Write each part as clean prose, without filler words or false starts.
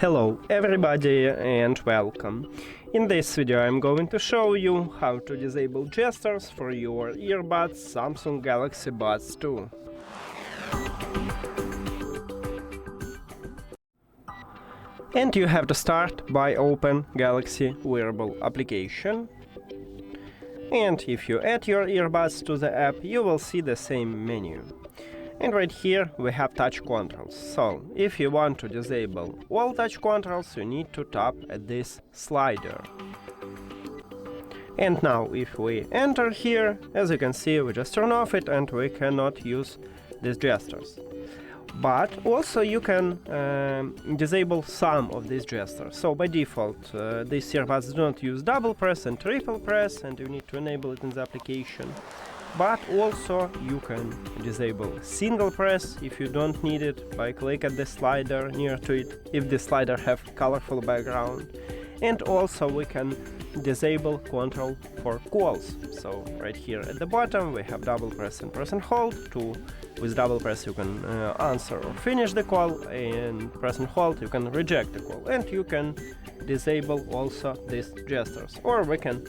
Hello everybody and welcome. In this video I'm going to show you how to disable gestures for your earbuds Samsung Galaxy Buds 2. And you have to start by open Galaxy Wearable application. And if you add your earbuds to the app, you will see the same menu. And right here we have touch controls. So if you want to disable all touch controls, you need to tap at this slider. And now if we enter here, as you can see, we just turn off it and we cannot use these gestures. But also you can disable some of these gestures. So by default, these earbuds do not use double press and triple press, and you need to enable it in the application. But also you can disable single press if you don't need it by click at the slider near to it if the slider have colorful background. And also we can disable control for calls. So right here at the bottom we have double press and press and hold. With double press you can answer or finish the call, and press and hold you can reject the call. And you can disable also these gestures, or we can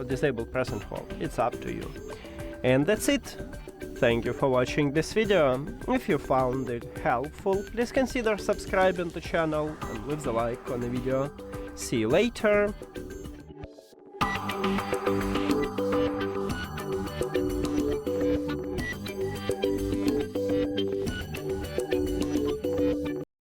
disable press and hold. It's up to you. And that's it. Thank you for watching this video. If you found it helpful, please consider subscribing to the channel and leave the like on the video. See you later.